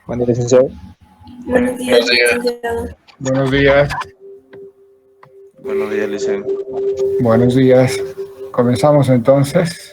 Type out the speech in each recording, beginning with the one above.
Buen día, licenciado. Buenos días, licenciado. Buenos días. Buenos días, licenciado. Buenos días. Comenzamos entonces.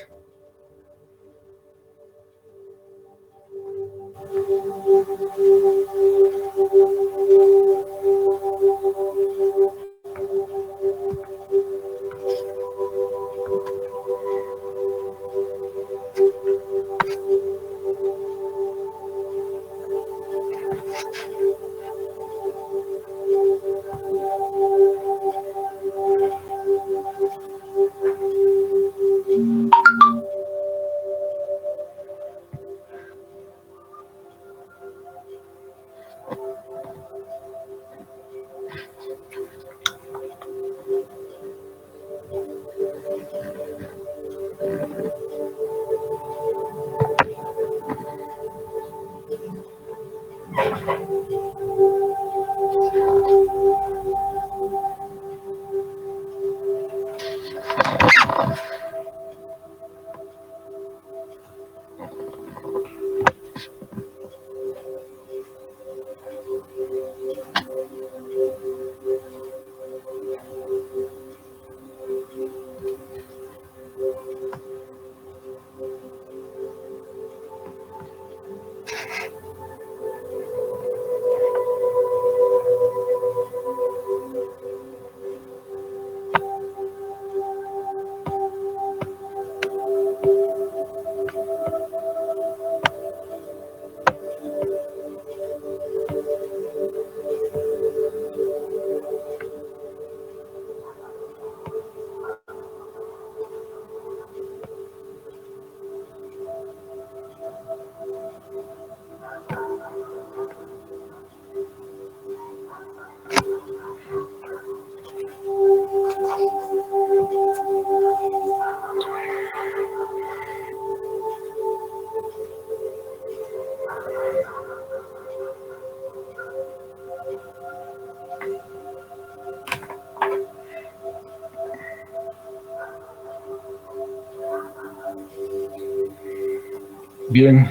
Bien.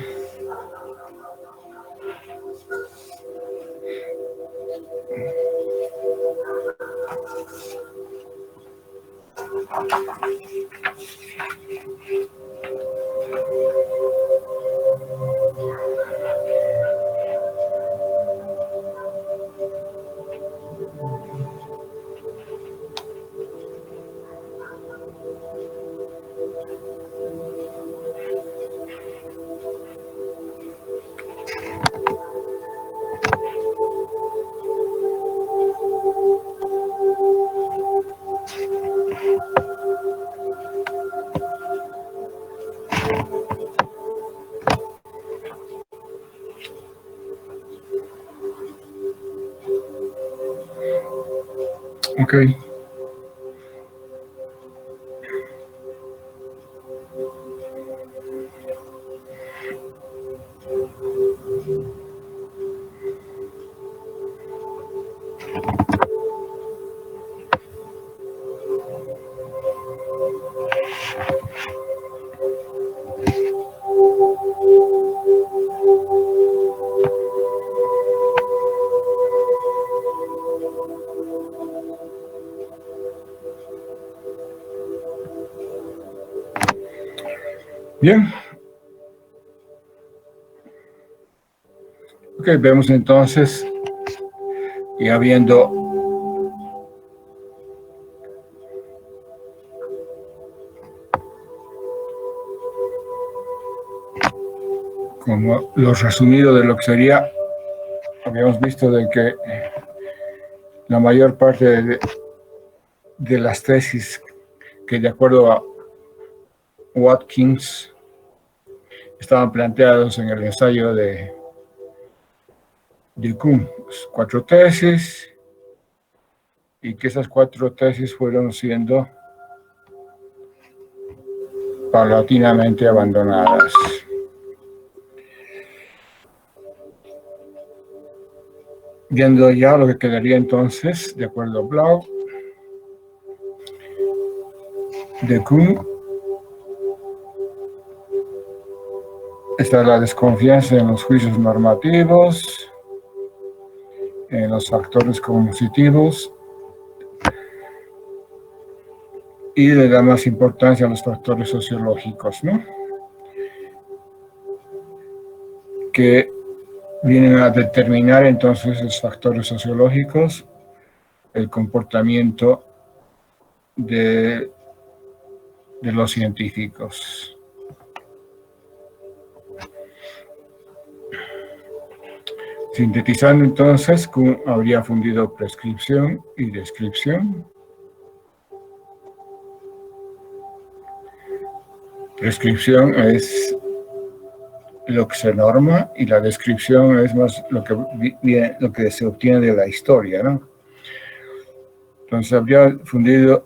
Ok. Bien. Ok, vemos entonces, ya viendo como lo resumido de lo que sería, habíamos visto de que la mayor parte de las tesis que de acuerdo a Watkins estaban planteados en el ensayo de Kuhn, 4 tesis, y que esas 4 tesis fueron siendo paulatinamente abandonadas. Viendo ya lo que quedaría entonces, de acuerdo a Blau, de Kuhn, está la desconfianza en los juicios normativos, en los factores cognitivos, y le da más importancia a los factores sociológicos, ¿no? Que vienen a determinar entonces los factores sociológicos, el comportamiento de los científicos. Sintetizando entonces, Kuhn habría fundido prescripción y descripción. Prescripción es lo que se norma y la descripción es más lo que se obtiene de la historia, ¿no? Entonces habría fundido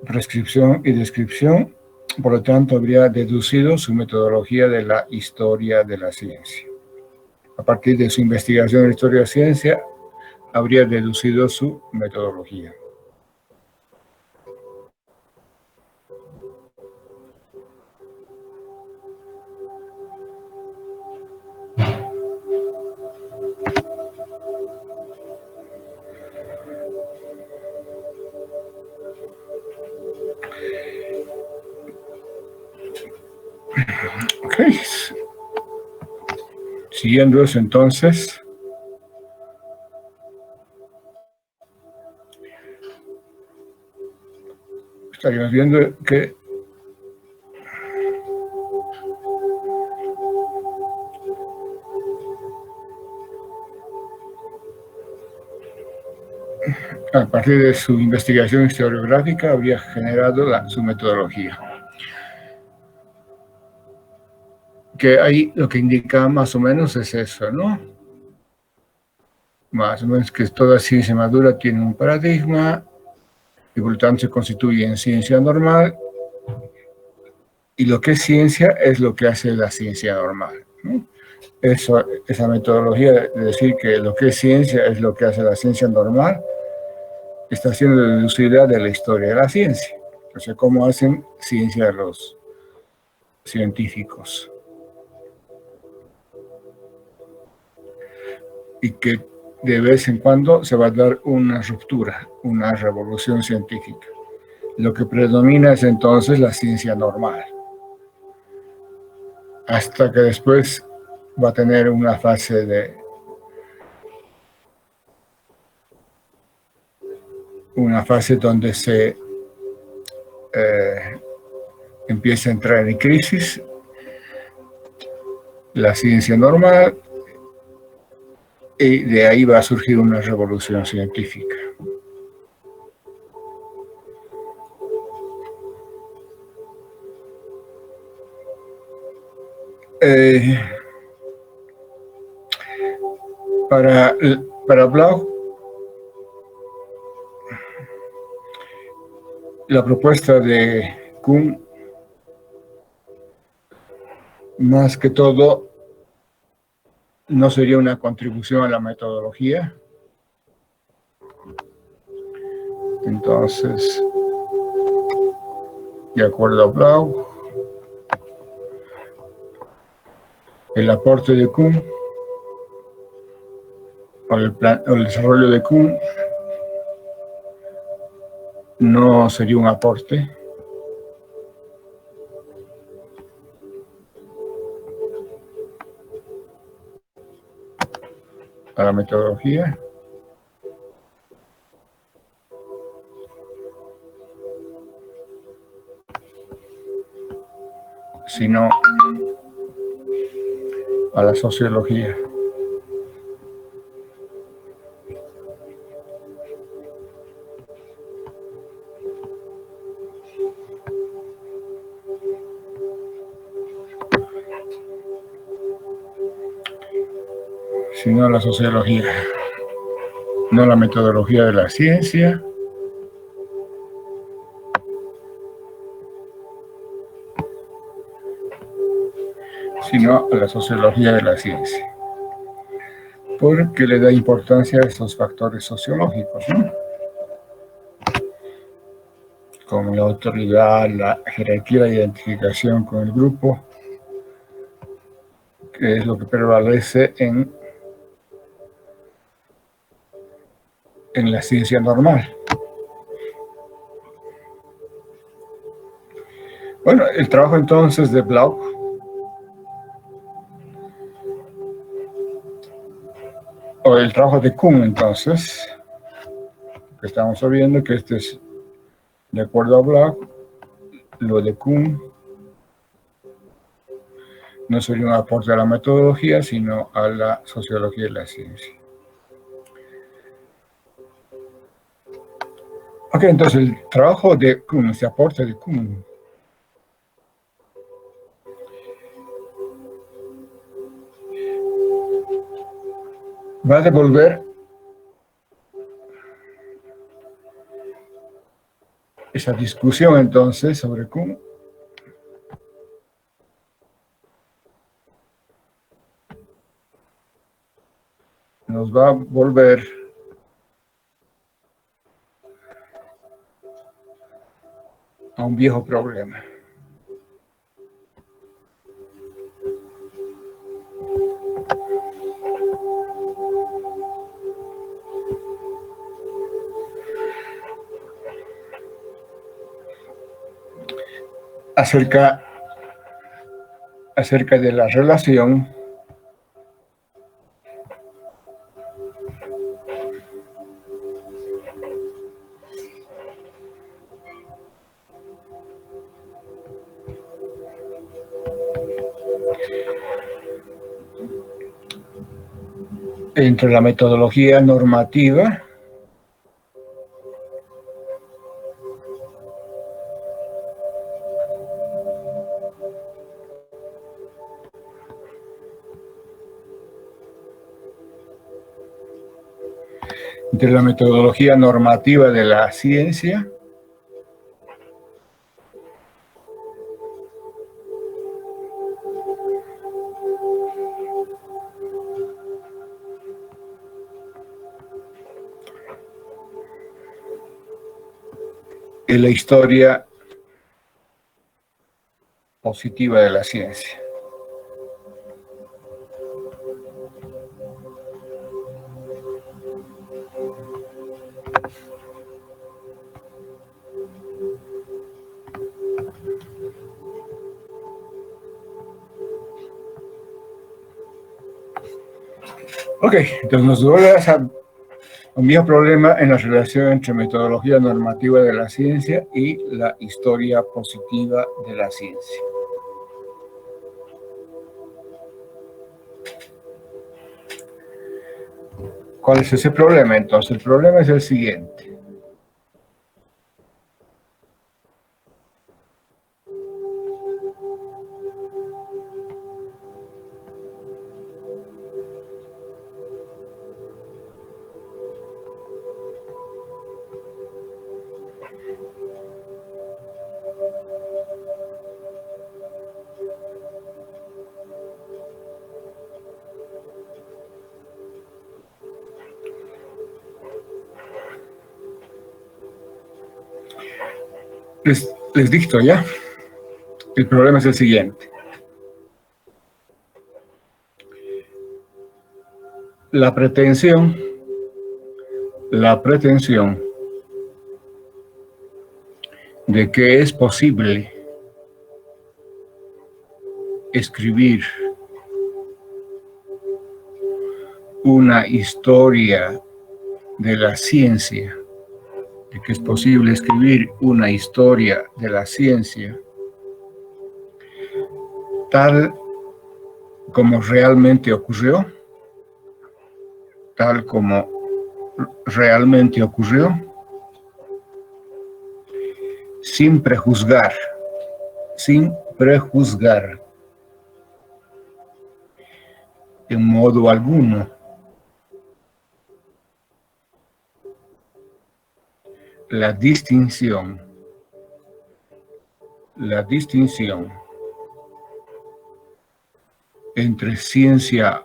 prescripción y descripción, por lo tanto habría deducido su metodología de la historia de la ciencia. A partir de su investigación en la historia de la ciencia, habría deducido su metodología. Ok. Siguiendo eso entonces, estaríamos viendo que a partir de su investigación historiográfica habría generado su metodología. Que ahí lo que indica más o menos es eso, ¿no? Más o menos que toda ciencia madura tiene un paradigma y por lo tanto se constituye en ciencia normal, y lo que es ciencia es lo que hace la ciencia normal, ¿no? Esa metodología de decir que lo que es ciencia es lo que hace la ciencia normal está siendo deducida de la historia de la ciencia. O sea, cómo hacen ciencia los científicos. Y que de vez en cuando se va a dar una ruptura, una revolución científica. Lo que predomina es entonces la ciencia normal, hasta que después va a tener una fase donde se empieza a entrar en crisis la ciencia normal, y de ahí va a surgir una revolución científica. Para Bloch, la propuesta de Kuhn, más que todo, no sería una contribución a la metodología. Entonces, de acuerdo a Bloch, el aporte de Kuhn o el desarrollo de Kuhn no sería un aporte a la metodología, sino a la sociología. Sino a la sociología, no la metodología de la ciencia, sino a la sociología de la ciencia, porque le da importancia a esos factores sociológicos, ¿no? Como la autoridad, la jerarquía, la identificación con el grupo, que es lo que prevalece en la ciencia normal. Bueno, el trabajo entonces de Bloch o el trabajo de Kuhn entonces, que estamos viendo que este es, de acuerdo a Bloch, lo de Kuhn no sería un aporte a la metodología, sino a la sociología de la ciencia. Ok, entonces el trabajo de Kuhn, este aporte de Kuhn, va a devolver esa discusión entonces sobre Kuhn nos va a volver a un viejo problema. Acerca de la relación entre la metodología normativa de la ciencia y la historia positiva de la ciencia. Ok, entonces nos vuelve a un viejo problema en la relación entre metodología normativa de la ciencia y la historia positiva de la ciencia. ¿Cuál es ese problema? Entonces, el problema es el siguiente. Les dicto ya. El problema es el siguiente. La pretensión de que es posible escribir una historia de la ciencia, de que es posible escribir una historia de la ciencia tal como realmente ocurrió, sin prejuzgar en modo alguno la distinción entre ciencia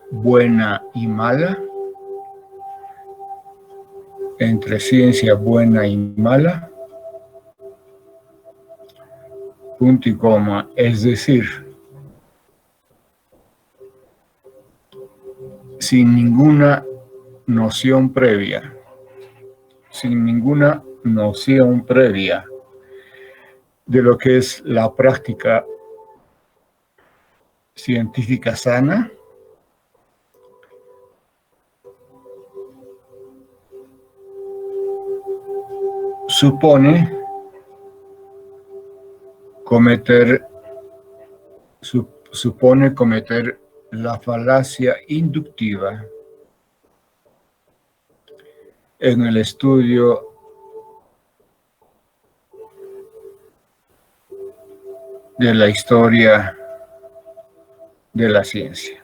buena y mala, punto y coma, es decir, sin ninguna noción previa, sin ninguna noción previa de lo que es la práctica científica sana, supone cometer la falacia inductiva en el estudio de la historia de la ciencia.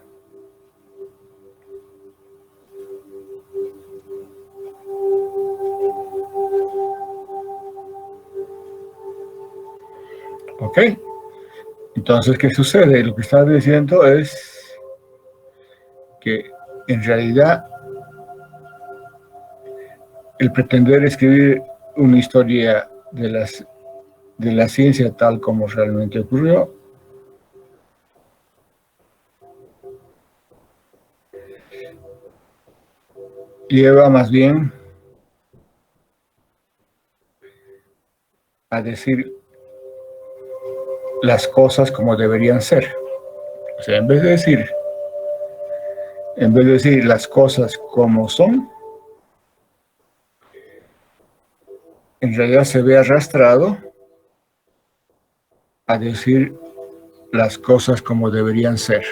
¿Ok? Entonces, ¿qué sucede? Lo que está diciendo es que en realidad el pretender escribir una historia de la ciencia tal como realmente ocurrió lleva más bien a decir las cosas como deberían ser. O sea, en vez de decir las cosas como son, en realidad se ve arrastrado a decir las cosas como deberían ser.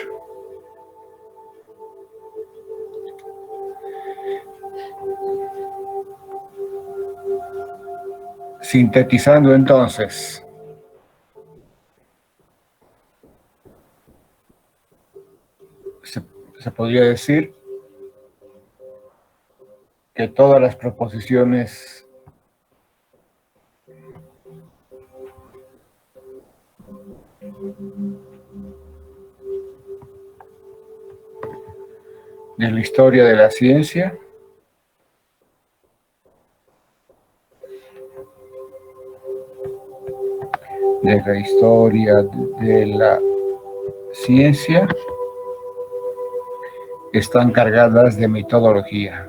Sintetizando entonces, se podría decir que todas las proposiciones de la historia de la ciencia están cargadas de metodología.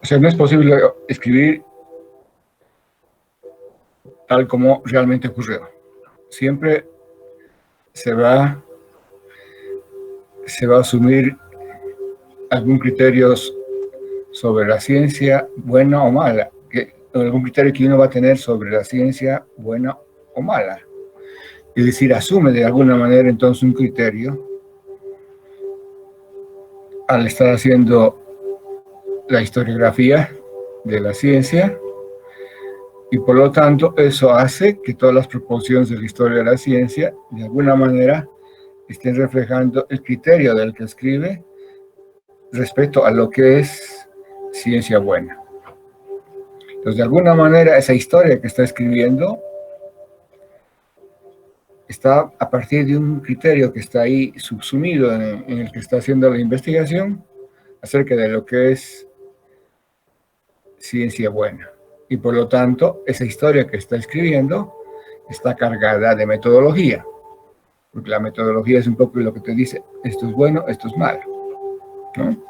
O sea, no es posible escribir tal como realmente ocurrió. Siempre se va a asumir algún criterio sobre la ciencia, buena o mala, algún criterio que uno va a tener sobre la ciencia, buena o mala. Es decir, asume de alguna manera entonces un criterio al estar haciendo la historiografía de la ciencia, y por lo tanto eso hace que todas las proposiciones de la historia de la ciencia de alguna manera estén reflejando el criterio del que escribe respecto a lo que es ciencia buena. Entonces, de alguna manera, esa historia que está escribiendo está a partir de un criterio que está ahí subsumido en el que está haciendo la investigación acerca de lo que es ciencia buena. Y por lo tanto, esa historia que está escribiendo está cargada de metodología. Porque la metodología es un poco lo que te dice, esto es bueno, esto es malo, ¿no?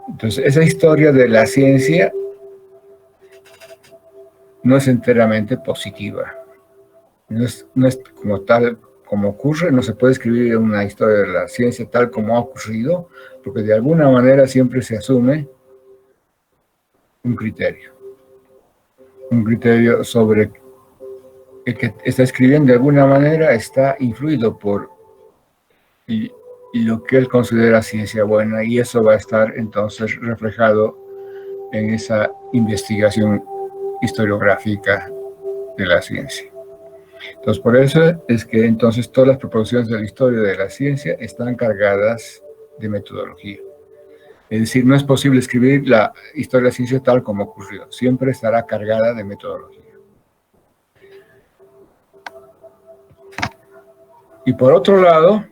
Entonces, esa historia de la ciencia no es enteramente positiva. No es como tal como ocurre, no se puede escribir una historia de la ciencia tal como ha ocurrido, porque de alguna manera siempre se asume un criterio sobre el que está escribiendo, de alguna manera está influido por y lo que él considera ciencia buena, y eso va a estar entonces reflejado en esa investigación historiográfica de la ciencia. Entonces, por eso es que entonces todas las proposiciones de la historia de la ciencia están cargadas de metodología. Es decir, no es posible escribir la historia de la ciencia tal como ocurrió. Siempre estará cargada de metodología. Y por otro lado,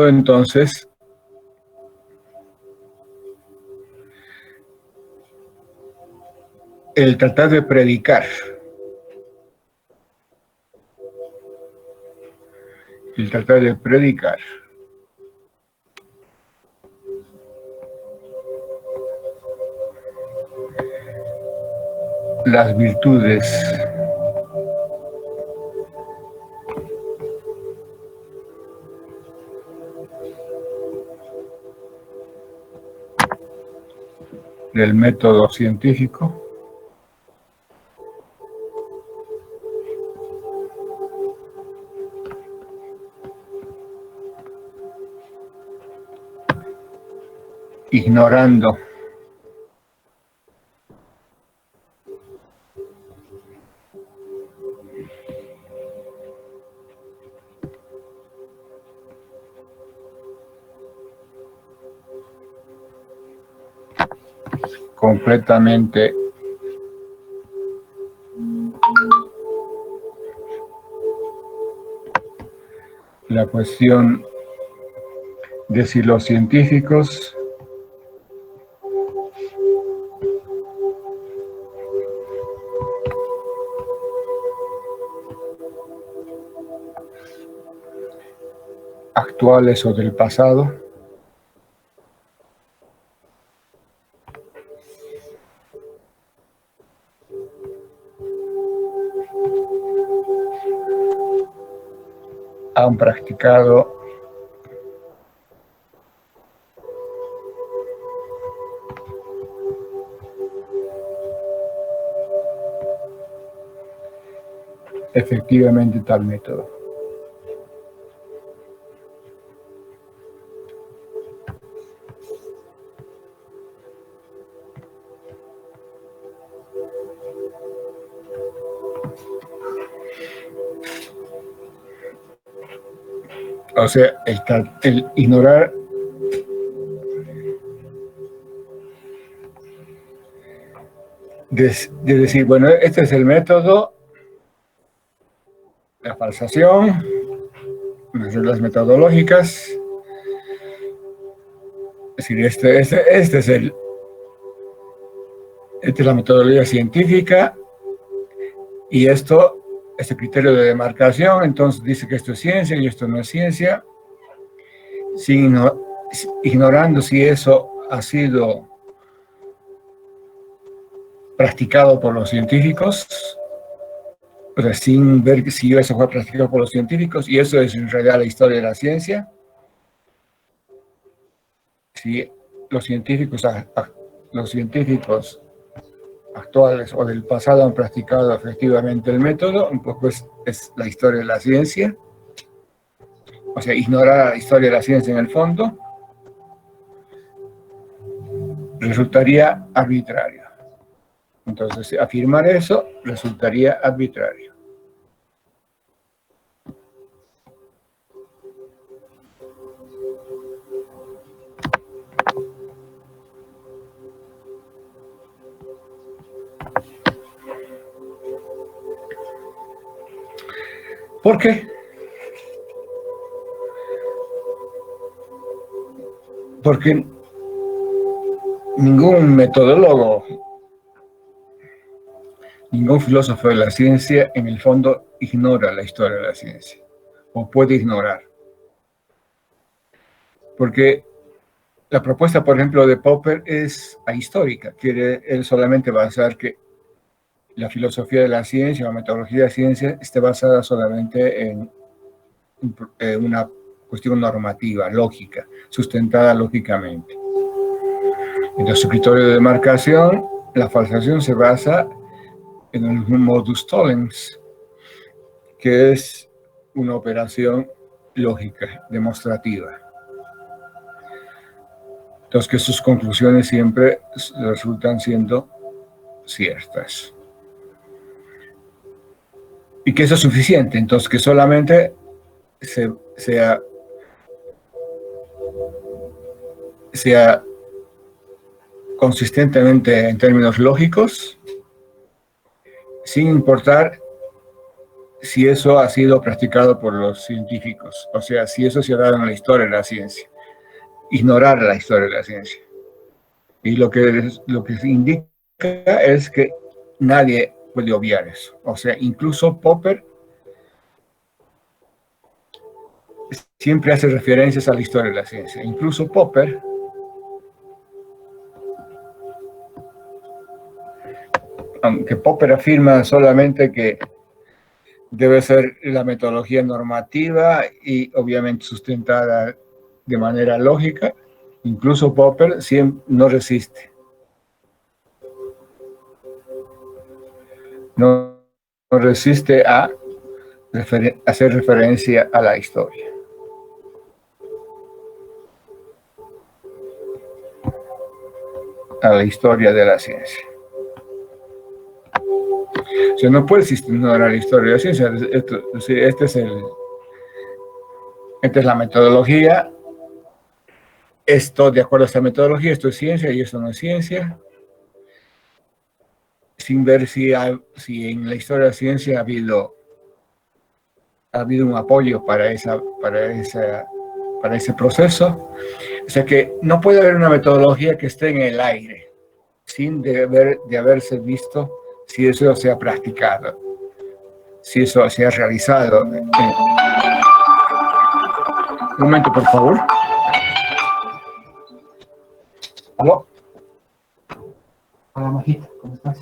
entonces, el tratar de predicar, las virtudes del método científico, ignorando completamente la cuestión de si los científicos actuales o del pasado han practicado efectivamente tal método. O sea, el ignorar de decir, bueno, este es el método, la falsación, las reglas metodológicas, es decir, esta es la metodología científica y este criterio de demarcación, entonces dice que esto es ciencia y esto no es ciencia, ignorando si eso ha sido practicado por los científicos, o sea, sin ver si eso fue practicado por los científicos, y eso es en realidad la historia de la ciencia. Si los científicos actuales o del pasado han practicado efectivamente el método, un poco es la historia de la ciencia. O sea, ignorar la historia de la ciencia en el fondo resultaría arbitrario. Entonces, afirmar eso resultaría arbitrario. ¿Por qué? Porque ningún metodólogo, ningún filósofo de la ciencia, en el fondo, ignora la historia de la ciencia, o puede ignorar. Porque la propuesta, por ejemplo, de Popper es ahistórica. Quiere él solamente basar que la filosofía de la ciencia, la metodología de la ciencia, esté basada solamente en una cuestión normativa, lógica, sustentada lógicamente. En su criterio de demarcación, la falsación se basa en el modus tollens, que es una operación lógica, demostrativa. Entonces, que sus conclusiones siempre resultan siendo ciertas. Y que eso es suficiente, entonces que solamente sea consistentemente en términos lógicos, sin importar si eso ha sido practicado por los científicos, o sea, si eso se ha dado en la historia de la ciencia. Ignorar la historia de la ciencia. Y lo que se indica es que nadie puede obviar eso. O sea, incluso Popper siempre hace referencias a la historia de la ciencia. Incluso Popper, aunque Popper afirma solamente que debe ser la metodología normativa y obviamente sustentada de manera lógica, incluso Popper no resiste. No resiste a hacer referencia a la historia. A la historia de la ciencia. O sea, no puede existir la historia de la ciencia. Esta es la metodología. Esto, de acuerdo a esta metodología, esto es ciencia y esto no es ciencia. Sin ver si en la historia de la ciencia ha habido un apoyo para ese proceso. O sea que no puede haber una metodología que esté en el aire sin de haberse visto si eso se ha practicado, si eso se ha realizado. Un momento, por favor. ¿Aló? Hola, Majita, ¿cómo estás?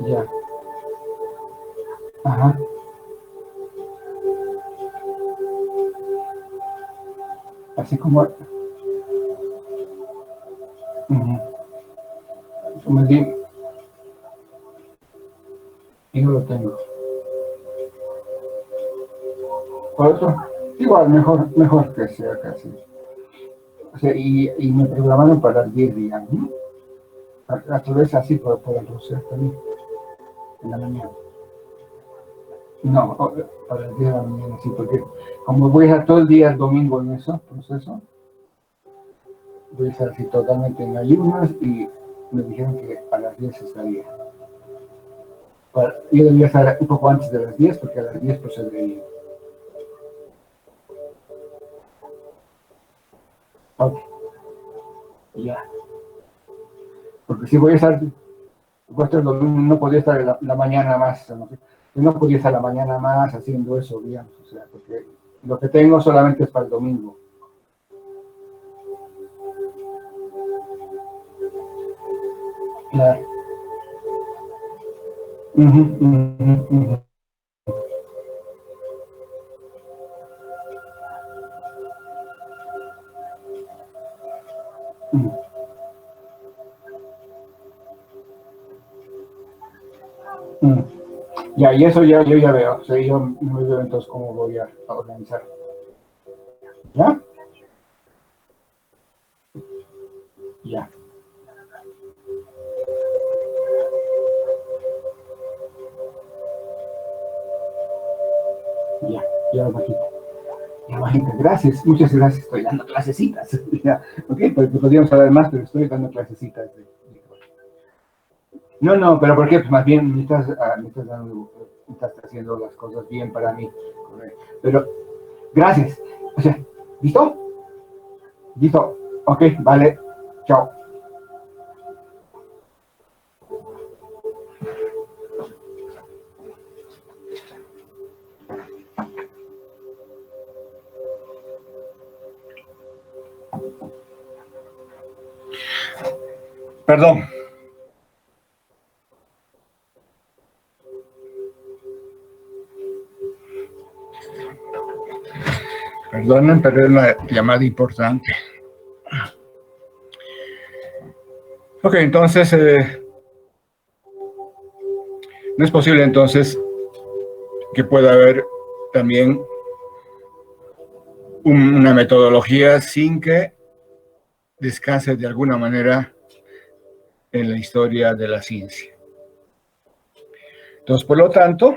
Ya. Ajá. Así como... Como digo, yo lo tengo. Por eso, igual, mejor que sea casi. O sea, y me programaron para el 10 días, ¿no? A tu vez así por el Roser también, en la mañana. No, para el día de la mañana, sí, porque como voy a estar todo el día el domingo en eso, proceso, voy a estar así totalmente en ayunas y me dijeron que a las 10 estaría. Yo debía estar un poco antes de las 10 porque a las 10 procedería. Ok. Ya. Porque si voy a estar el domingo, no podía estar la mañana más, no podía estar la mañana más haciendo eso, digamos, o sea, porque lo que tengo solamente es para el domingo. Claro. Ya, y eso yo ya veo, o sea, yo me veo entonces cómo voy a organizar. Ya. Ya, bajito. Ya, bajito. Gracias, muchas gracias. Estoy dando clasecitas. Ya, ok, pues podríamos hablar más, pero estoy dando clasecitas. No, pero ¿por qué? Pues más bien me estás haciendo las cosas bien para mí. Pero, gracias. O sea, ¿listo? Listo. Ok, vale. Chao. Perdón. Perdonen, pero es una llamada importante. Ok, entonces, no es posible entonces que pueda haber también una metodología sin que descanse de alguna manera en la historia de la ciencia. Entonces, por lo tanto,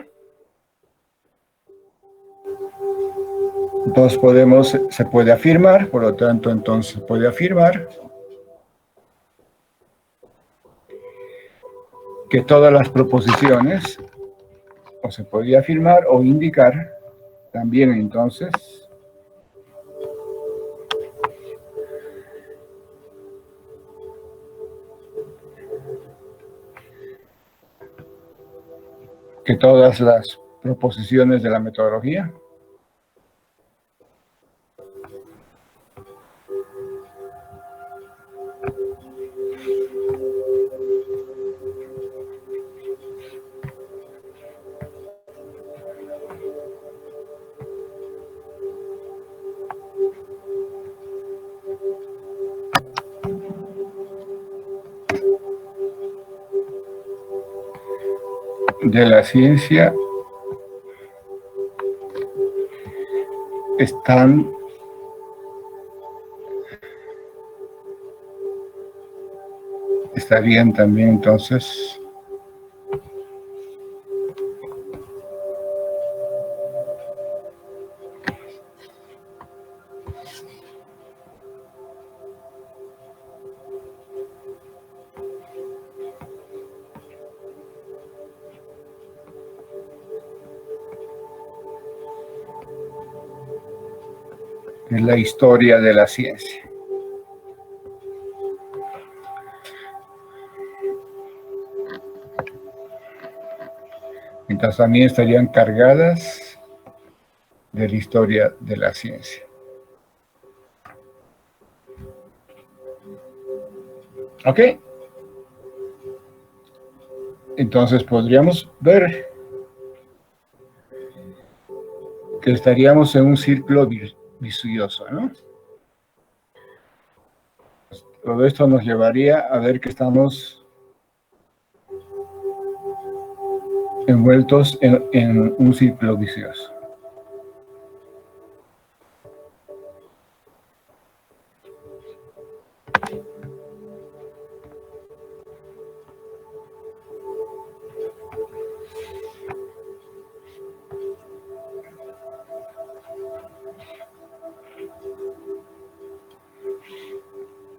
se puede afirmar, por lo tanto, entonces se puede afirmar que todas las proposiciones, o se podría afirmar o indicar también entonces que todas las proposiciones de la metodología de la ciencia estarían también en la historia de la ciencia. Entonces también estarían cargadas de la historia de la ciencia. ¿Ok? Entonces podríamos ver que estaríamos en un círculo vicioso, ¿no? Todo esto nos llevaría a ver que estamos envueltos en un círculo vicioso.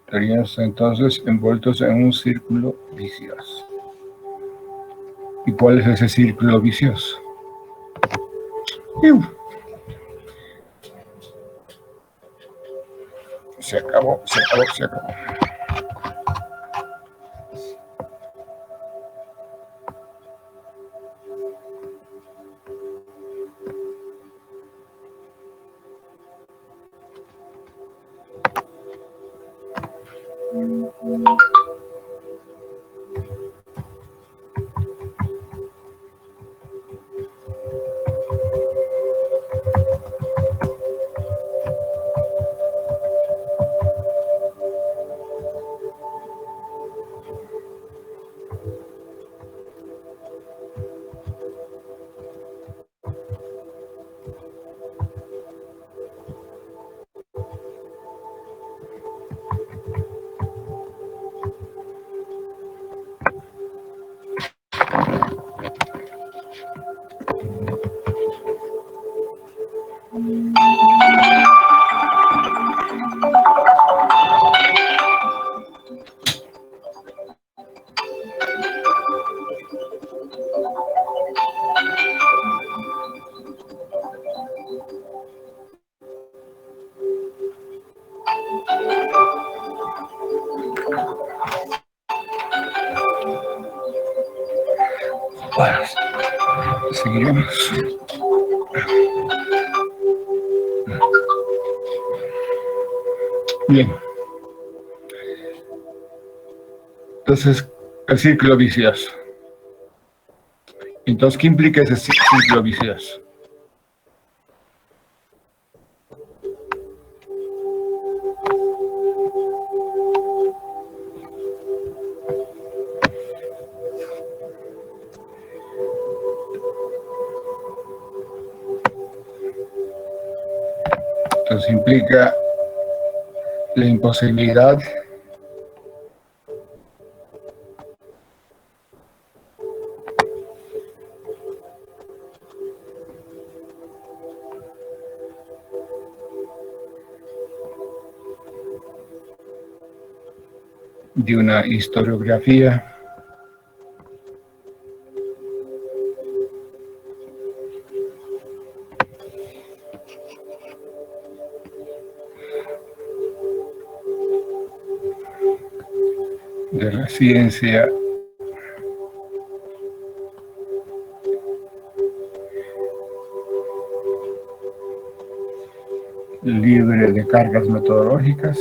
Estaríamos entonces envueltos en un círculo vicioso. ¿Y cuál es ese círculo vicioso? Se acabó. Bueno, seguiremos. Bien. Entonces, el círculo vicioso. Entonces, ¿qué implica ese círculo vicioso? Entonces, implica la imposibilidad de una historiografía de la ciencia libre de cargas metodológicas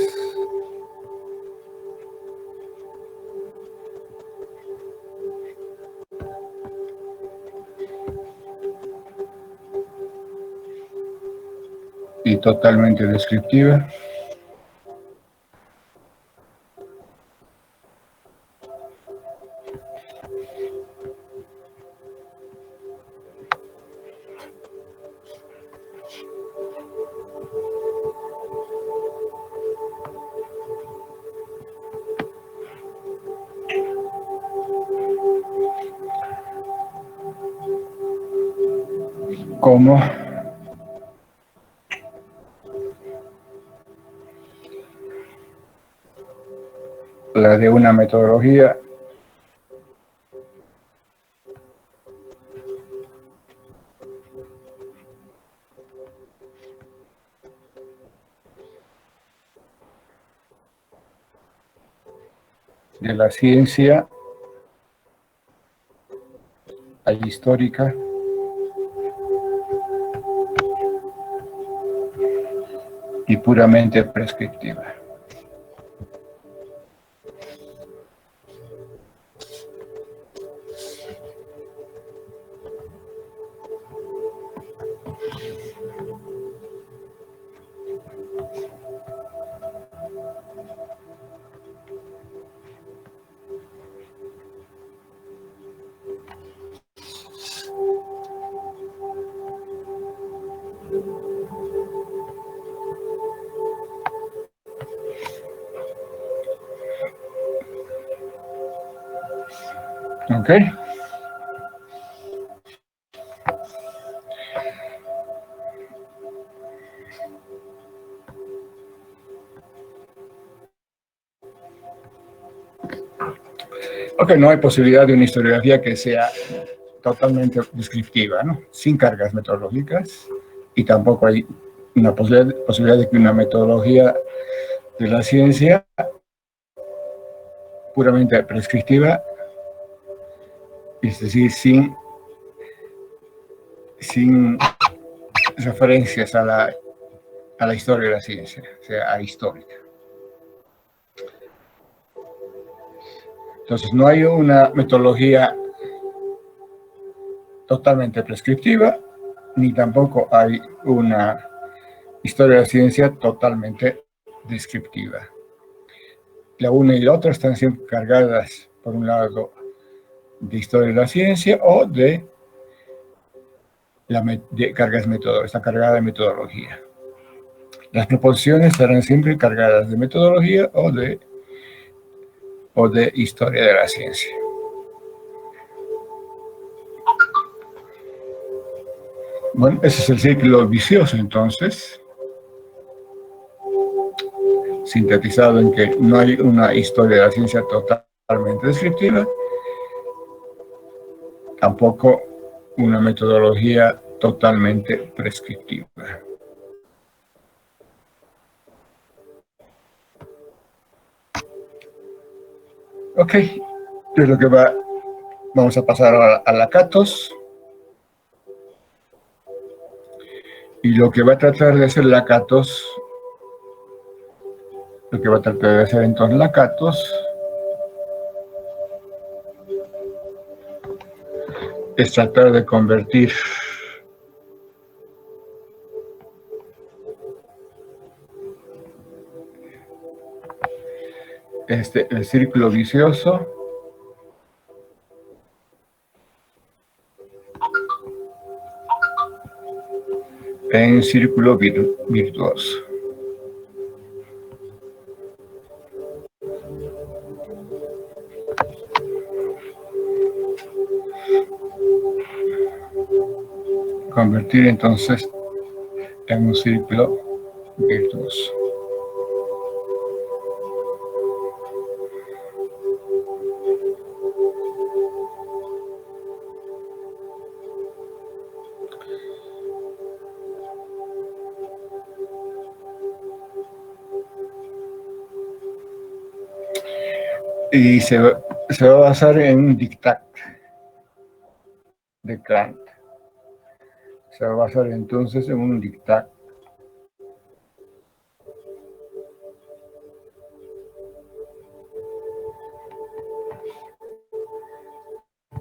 y totalmente descriptiva, como la de una metodología de la ciencia histórica y puramente prescriptiva. ¿Ok? Ok, no hay posibilidad de una historiografía que sea totalmente descriptiva, ¿no? Sin cargas metodológicas, y tampoco hay una posibilidad de que una metodología de la ciencia puramente prescriptiva, es decir, sin referencias a la historia de la ciencia, o sea, ahistórica. Entonces, no hay una metodología totalmente prescriptiva, ni tampoco hay una historia de la ciencia totalmente descriptiva. La una y la otra están siempre cargadas, por un lado, de historia de la ciencia o de cargas metodológicas, está cargada de metodología. Las proposiciones estarán siempre cargadas de metodología o de historia de la ciencia. Bueno, ese es el círculo vicioso, entonces, sintetizado en que no hay una historia de la ciencia totalmente descriptiva, tampoco una metodología totalmente prescriptiva. Ok, es lo que va Vamos a pasar a Lakatos. Y lo que va a tratar de hacer Lakatos, entonces Lakatos, es tratar de convertir el círculo vicioso en círculo virtuoso. Convertir entonces en un círculo virtuoso. Y se va a basar en un dictat de Kant. Se va a basar entonces en un dictat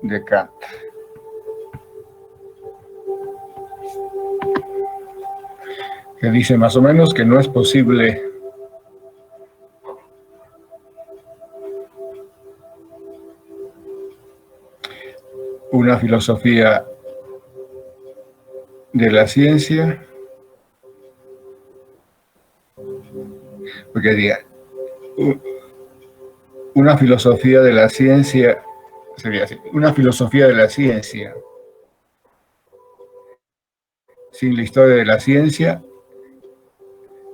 de Kant. Que dice más o menos que no es posible una filosofía de la ciencia, porque diga, una filosofía de la ciencia, sería así, una filosofía de la ciencia sin la historia de la ciencia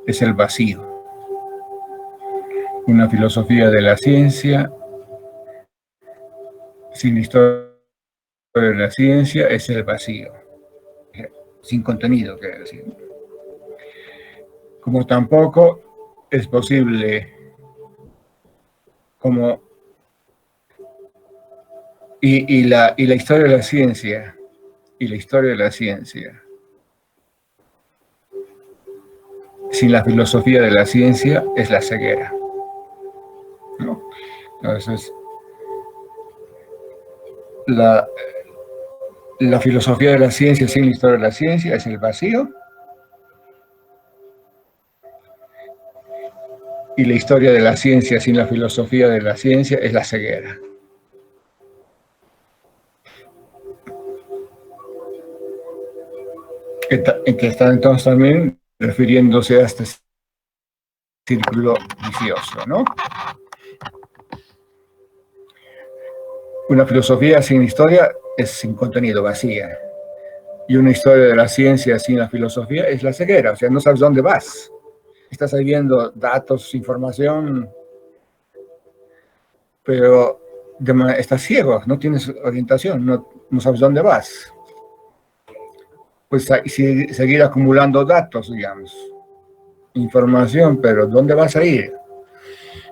es el vacío. Una filosofía de la ciencia sin la historia de la ciencia es el vacío, sin contenido, quiere decir. Como tampoco es posible, como y la historia de la ciencia, sin la filosofía de la ciencia es la ceguera, ¿no? Entonces, la filosofía de la ciencia sin la historia de la ciencia es el vacío, y la historia de la ciencia sin la filosofía de la ciencia es la ceguera. Que está entonces también refiriéndose a este círculo vicioso, ¿no? Una filosofía sin historia es sin contenido, vacía. Y una historia de la ciencia sin la filosofía es la ceguera, o sea, no sabes dónde vas. Estás ahí viendo datos, información, pero estás ciego, no tienes orientación, no sabes dónde vas. Pues seguir acumulando datos, digamos, información, pero ¿dónde vas a ir?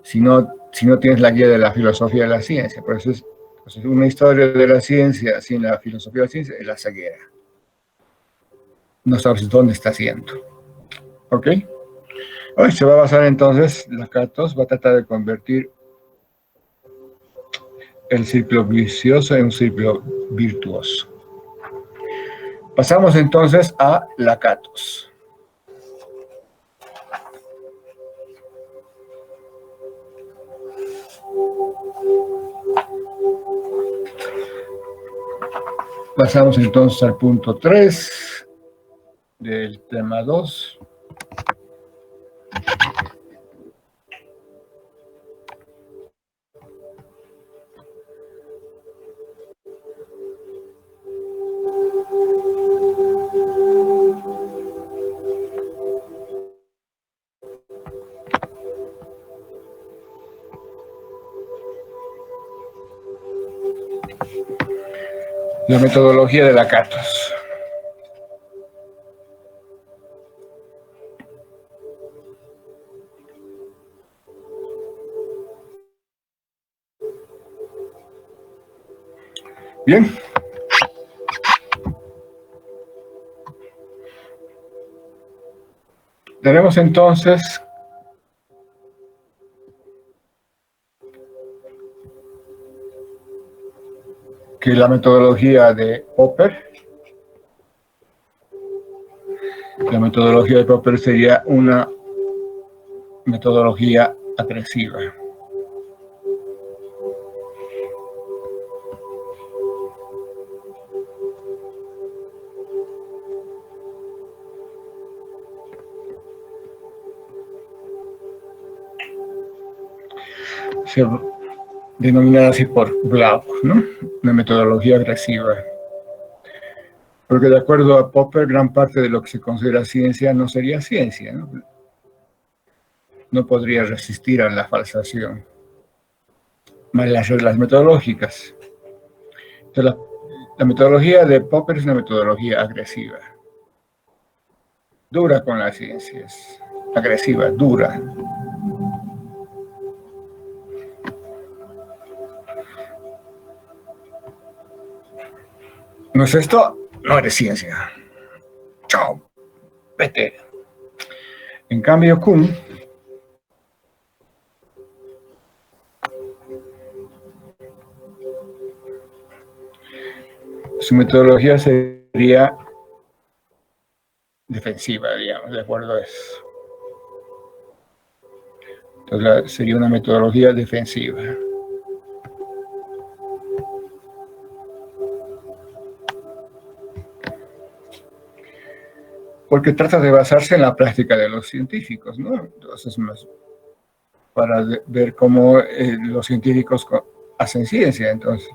Si no tienes la guía de la filosofía de la ciencia. Por eso es una historia de la ciencia sin la filosofía de la ciencia es la ceguera. No sabes dónde estás yendo. ¿Ok? Hoy se va a basar entonces, Lakatos va a tratar de convertir el círculo vicioso en un círculo virtuoso. Pasamos entonces a Lakatos. Pasamos entonces al punto 3 del tema 2. La metodología de Lakatos. Bien. Tenemos entonces que la metodología de Popper sería una metodología agresiva. Se denomina así por Blau, ¿no? Una metodología agresiva. Porque de acuerdo a Popper, gran parte de lo que se considera ciencia no sería ciencia, ¿no? No podría resistir a la falsación. Más las reglas metodológicas. Entonces, la metodología de Popper es una metodología agresiva. Dura con las ciencias. Agresiva, dura. ¿No es esto? No eres ciencia. Chao. Vete. En cambio, Kuhn su metodología sería defensiva, digamos, de acuerdo a eso. Entonces sería una metodología defensiva. Porque trata de basarse en la práctica de los científicos, ¿no? Entonces, para ver cómo los científicos hacen ciencia, entonces.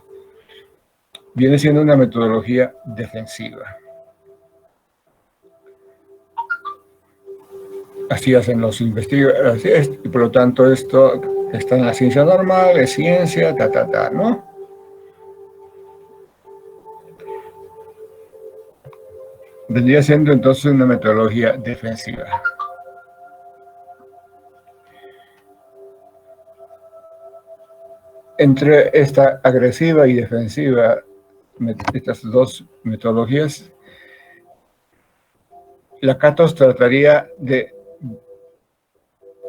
Viene siendo una metodología defensiva. Así hacen los investigadores, y por lo tanto esto está en la ciencia normal, es ciencia, ¿no? Vendría siendo entonces una metodología defensiva. Entre esta agresiva y defensiva, estas dos metodologías, Lakatos trataría de,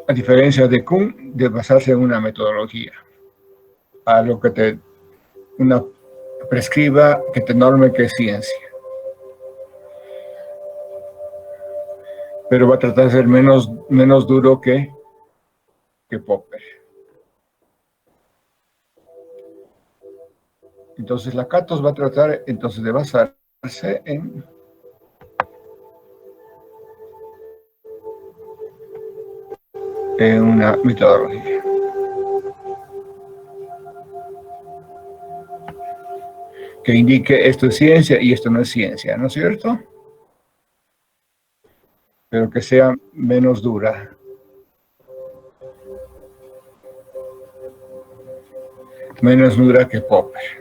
a diferencia de Kuhn, de basarse en una metodología, a lo que una prescriba, que te norme que es ciencia. Pero va a tratar de ser menos duro que Popper. Entonces Lakatos va a tratar entonces de basarse en una metodología. Que indique esto es ciencia y esto no es ciencia, ¿no es cierto? Pero que sea menos dura. Menos dura que Popper.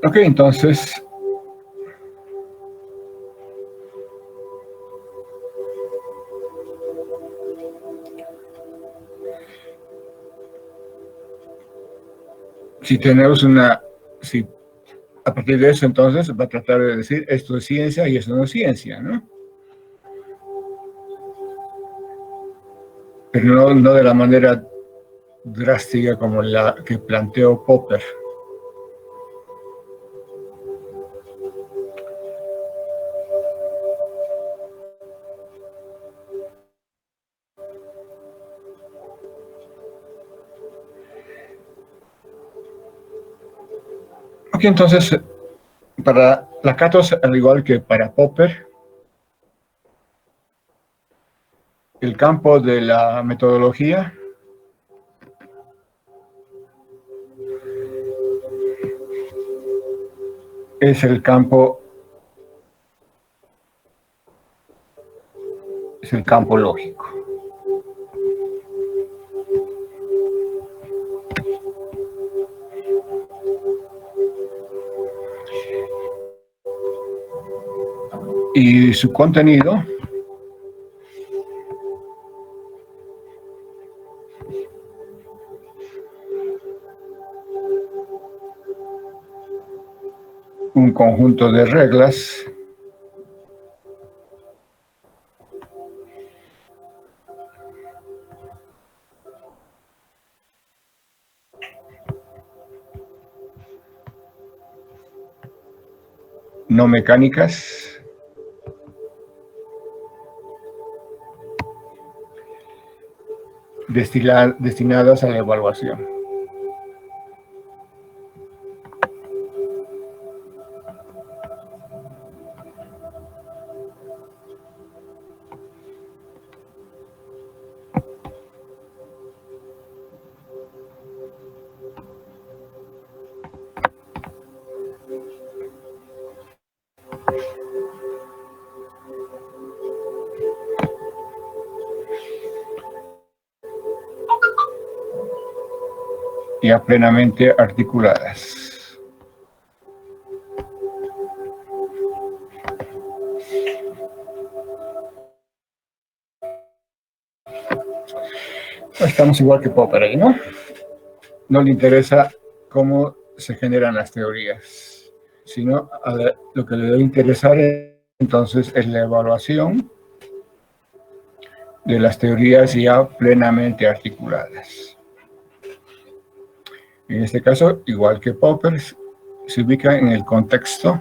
Ok, entonces si tenemos a partir de eso entonces va a tratar de decir esto es ciencia y esto no es ciencia, ¿no? Pero no de la manera drástica como la que planteó Popper. Ok, entonces, para Lakatos, al igual que para Popper, el campo de la metodología es el campo lógico. Y su contenido un conjunto de reglas no mecánicas destinadas a la evaluación. Ya plenamente articuladas. Estamos igual que Popper ahí, ¿no? No le interesa cómo se generan las teorías, sino lo que le debe interesar entonces es la evaluación de las teorías ya plenamente articuladas. En este caso, igual que Popper, se ubica en el contexto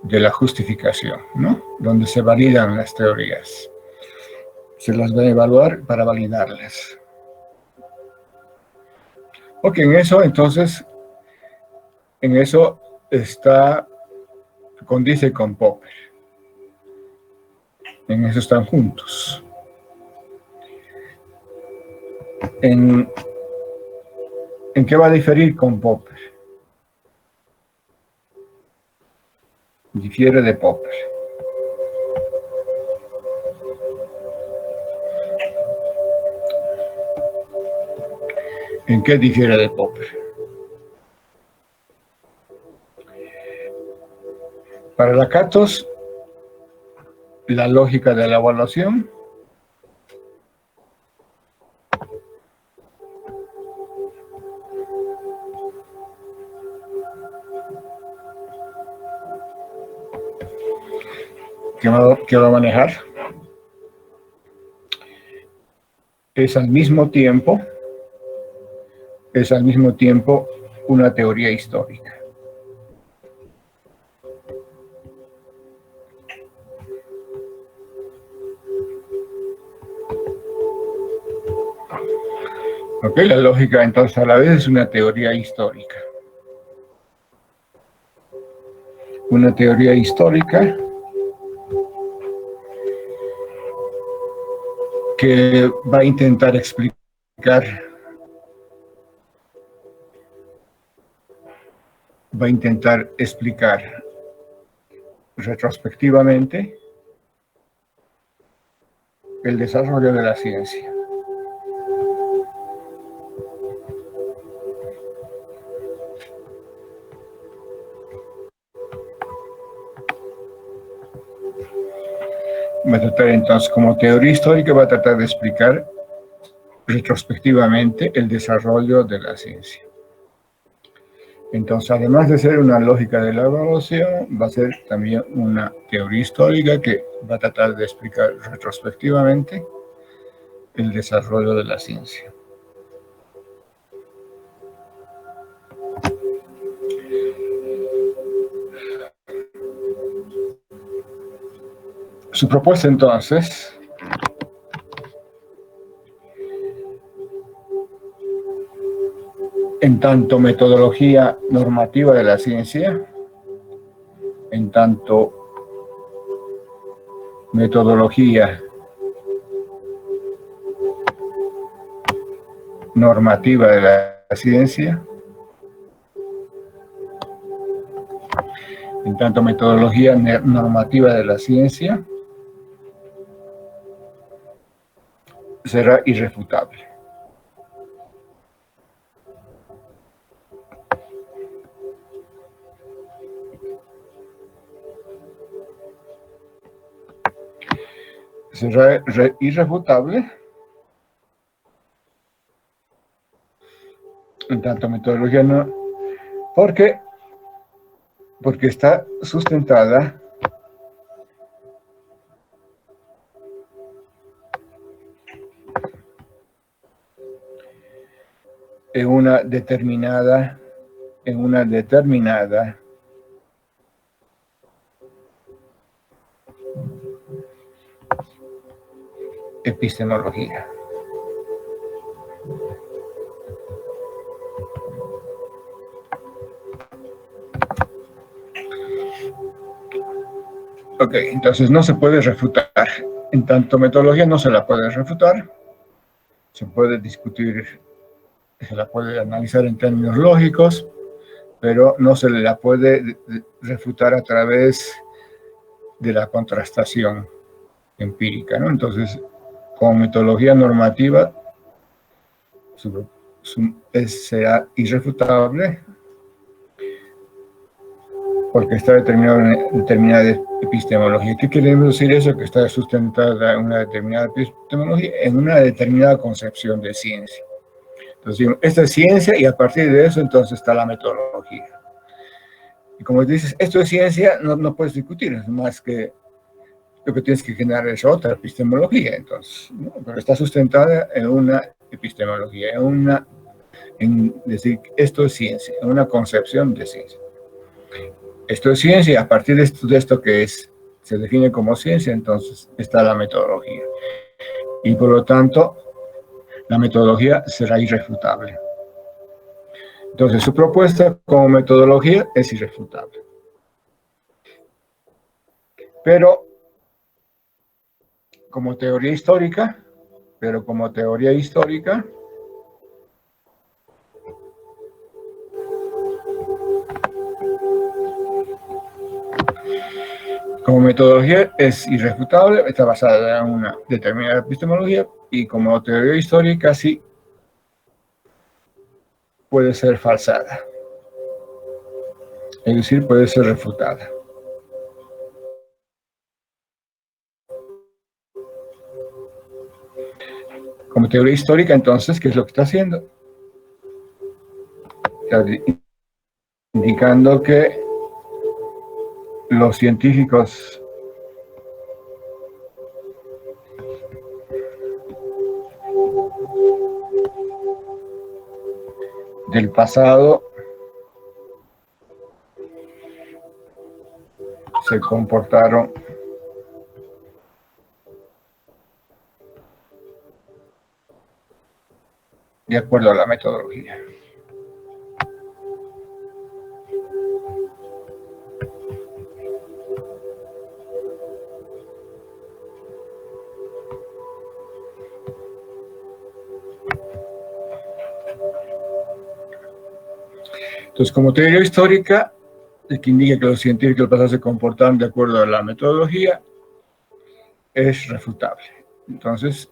de la justificación, ¿no? Donde se validan las teorías. Se las va a evaluar para validarlas. Ok, en eso, entonces, en eso condice con Popper. En eso están juntos. ¿En qué va a diferir con Popper? Difiere de Popper. ¿En qué difiere de Popper? Para Lakatos, la lógica de la evaluación que va a manejar es al mismo tiempo una teoría histórica. Ok, la lógica entonces a la vez es una teoría histórica. Una teoría histórica que va a intentar explicar retrospectivamente el desarrollo de la ciencia. Va a tratar entonces, como teoría histórica, va a tratar de explicar retrospectivamente el desarrollo de la ciencia. Entonces, además de ser una lógica de la evaluación, va a ser también una teoría histórica que va a tratar de explicar retrospectivamente el desarrollo de la ciencia. Su propuesta entonces en tanto metodología normativa de la ciencia, en tanto metodología normativa de la ciencia, en tanto metodología normativa de la ciencia, será irrefutable. será irrefutable en tanto metodología no, porque está sustentada en una determinada epistemología. Ok, entonces no se puede refutar. En tanto metodología no se la puede refutar. Se puede discutir, se la puede analizar en términos lógicos, pero no se la puede refutar a través de la contrastación empírica, ¿no? Entonces, como metodología normativa, será irrefutable porque está determinado en determinada epistemología. ¿Qué queremos decir eso? Que está sustentada en una determinada epistemología, en una determinada concepción de ciencia. Entonces, esta es ciencia y a partir de eso entonces está la metodología. Y como dices, esto es ciencia, no puedes discutir, es más que lo que tienes que generar es otra epistemología, entonces, ¿no? Pero está sustentada en una epistemología, en decir, esto es ciencia, en una concepción de ciencia. Esto es ciencia y a partir de esto que se define como ciencia, entonces está la metodología. Y por lo tanto, la metodología será irrefutable. Entonces, su propuesta como metodología es irrefutable. Pero como teoría histórica, como metodología es irrefutable, está basada en una determinada epistemología y como teoría histórica sí puede ser falsada, es decir, puede ser refutada. Como teoría histórica, entonces, ¿qué es lo que está haciendo? Está indicando que los científicos del pasado se comportaron de acuerdo a la metodología. Entonces, como teoría histórica, el que indica que los científicos del pasado se comportaron de acuerdo a la metodología, es refutable. Entonces,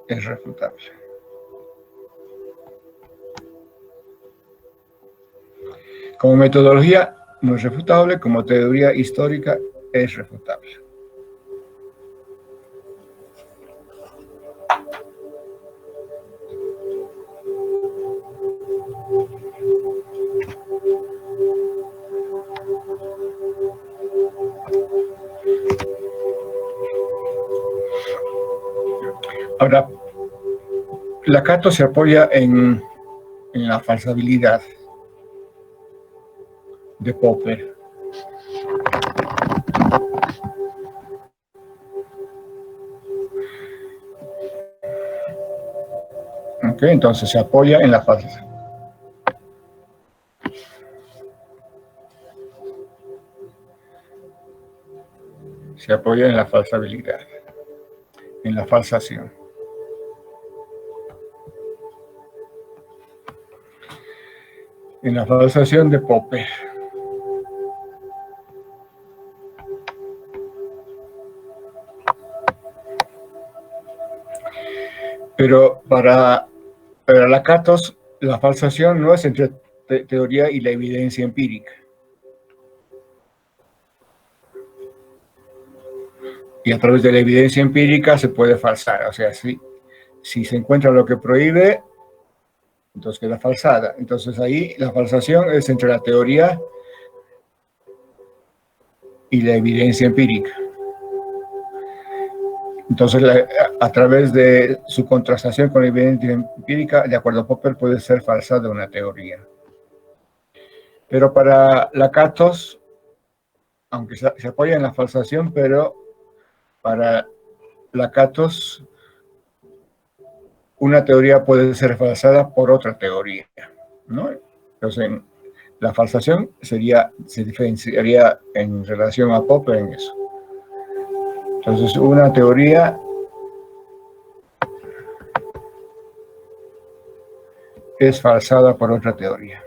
es refutable. Como metodología no es refutable, como teoría histórica es refutable. Ahora, Lakatos se apoya en la falsabilidad de Popper. Ok, entonces se apoya en la falsa. Se apoya en la falsabilidad, en la falsación. En la falsación de Popper. Pero para Lakatos, la falsación no es entre teoría y la evidencia empírica. Y a través de la evidencia empírica se puede falsar. O sea, si se encuentra lo que prohíbe, entonces queda falsada. Entonces ahí la falsación es entre la teoría y la evidencia empírica. Entonces, a través de su contrastación con la evidencia empírica, de acuerdo a Popper, puede ser falsada una teoría. Pero para Lakatos, aunque se apoya en la falsación, pero para Lakatos, una teoría puede ser falsada por otra teoría, ¿no? Entonces, la falsación se diferenciaría en relación a Popper en eso. Entonces, una teoría es falsada por otra teoría.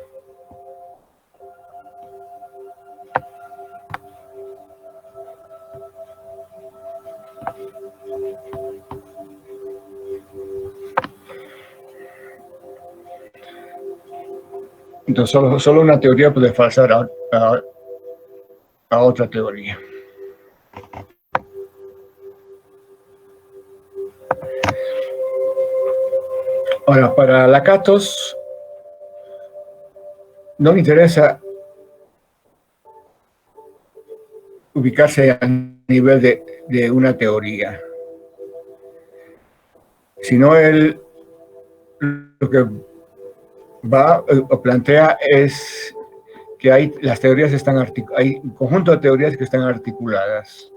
Entonces, solo una teoría puede falsar a otra teoría. Ahora, para Lakatos, no le interesa ubicarse a nivel de una teoría, sino él lo que va o plantea es que hay un conjunto de teorías que están articuladas.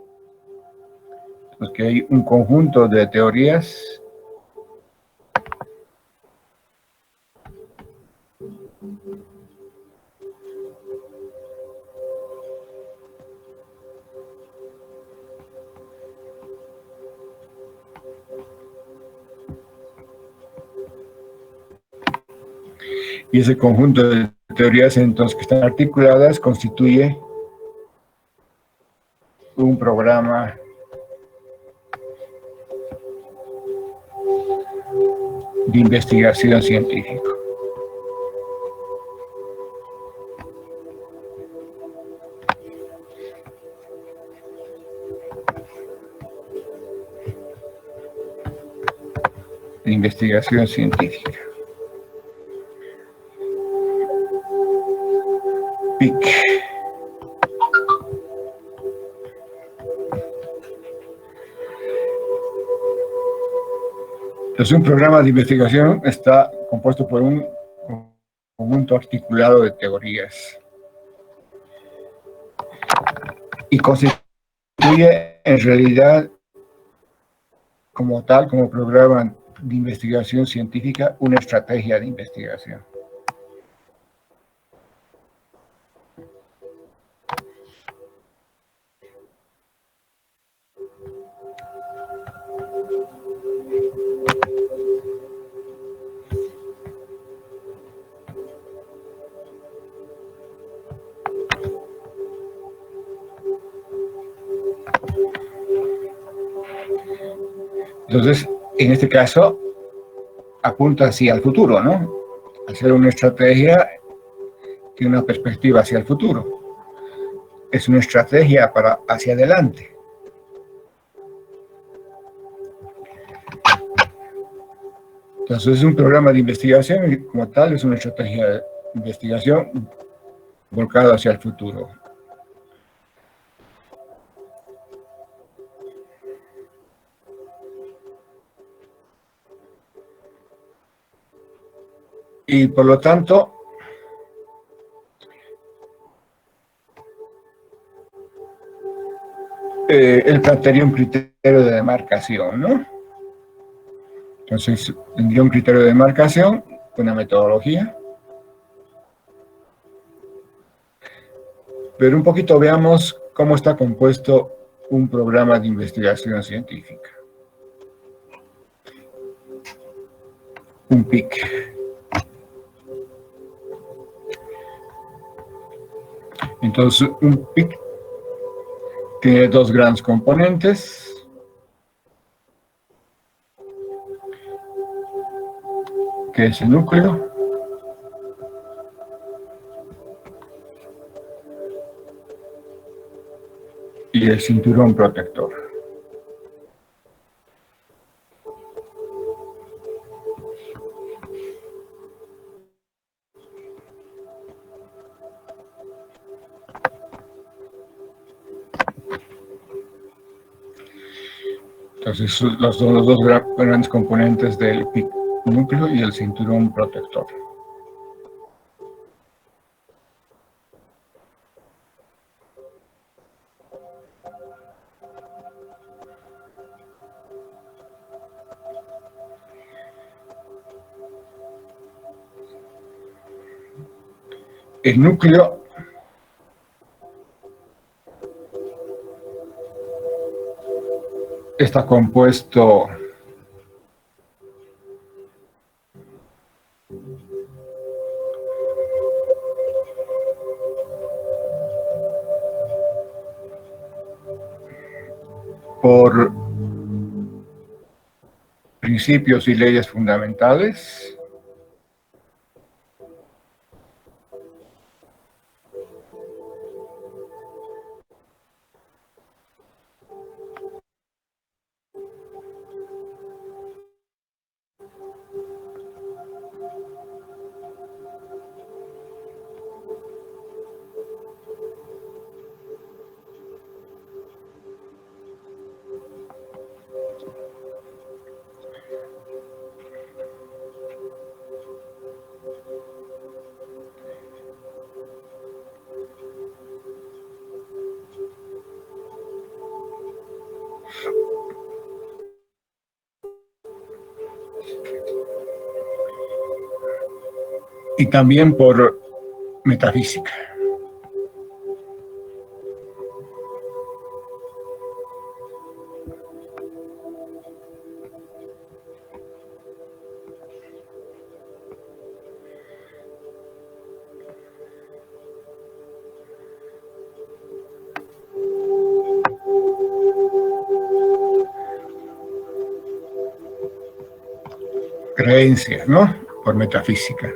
Porque hay un conjunto de teorías y ese conjunto de teorías entonces que están articuladas constituye un programa de investigación científica. De investigación científica. PIC. Entonces, un programa de investigación está compuesto por un conjunto articulado de teorías y constituye en realidad como tal, como programa de investigación científica, una estrategia de investigación. Entonces, en este caso, apunta hacia el futuro, ¿no? Hacer una estrategia tiene una perspectiva hacia el futuro. Es una estrategia hacia adelante. Entonces, es un programa de investigación y como tal es una estrategia de investigación volcada hacia el futuro. Y por lo tanto, él plantearía un criterio de demarcación, ¿no? Entonces, tendría un criterio de demarcación, una metodología. Pero un poquito veamos cómo está compuesto un programa de investigación científica. Un PIC. Entonces, un PIC tiene dos grandes componentes. Que es el núcleo. Y el cinturón protector. Entonces, son los dos grandes componentes del núcleo y el cinturón protector. El núcleo está compuesto por principios y leyes fundamentales, y también por metafísica. Creencias, ¿no? Por metafísica.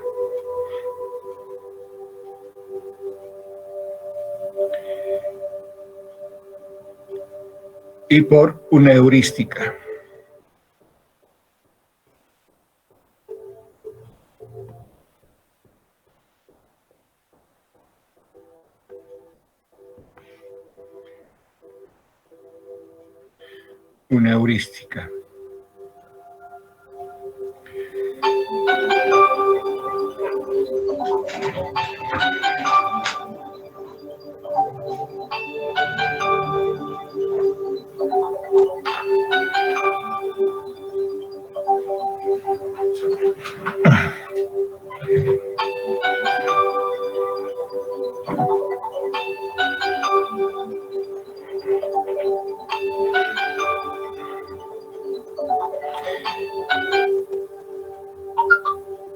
Y por una heurística. Una heurística.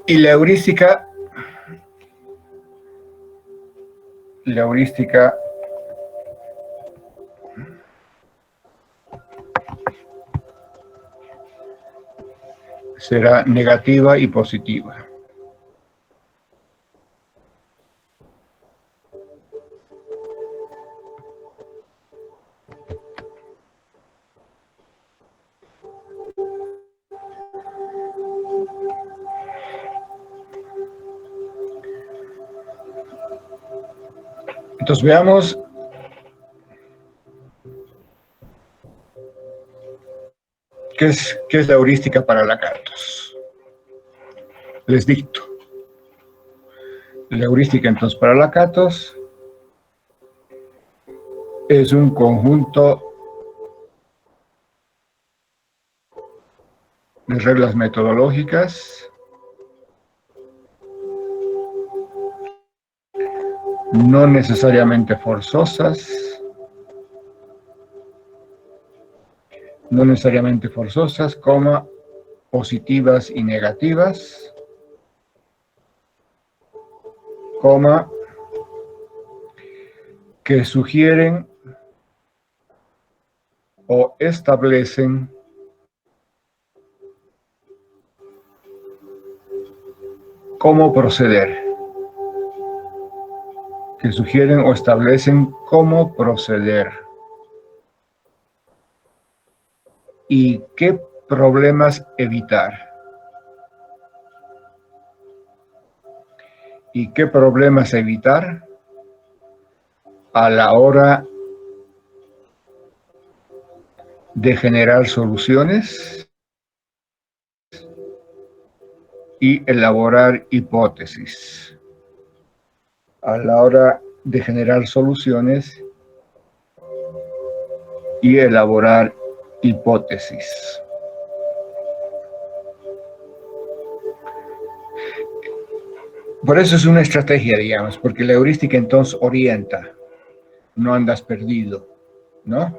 Y la heurística será negativa y positiva. Entonces veamos qué es la heurística para Lakatos. Les dicto. La heurística entonces para Lakatos es un conjunto de reglas metodológicas no necesariamente forzosas, coma, positivas y negativas, coma, que sugieren o establecen cómo proceder. Que sugieren o establecen cómo proceder y qué problemas evitar. Y qué problemas evitar a la hora de generar soluciones y elaborar hipótesis. A la hora de generar soluciones y elaborar hipótesis. Por eso es una estrategia, digamos, porque la heurística entonces orienta, no andas perdido, ¿no?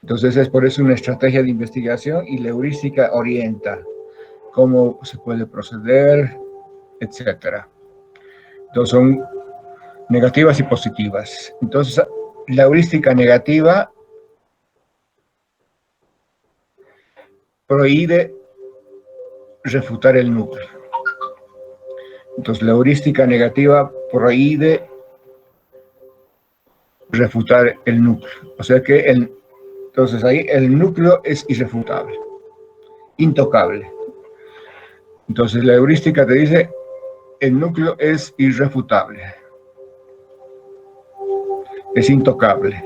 Entonces es por eso una estrategia de investigación y la heurística orienta cómo se puede proceder, etcétera. Entonces son negativas y positivas. Entonces la heurística negativa prohíbe refutar el núcleo. Entonces la heurística negativa prohíbe refutar el núcleo. O sea que entonces ahí el núcleo es irrefutable, intocable. Entonces la heurística te dice, el núcleo es irrefutable, es intocable.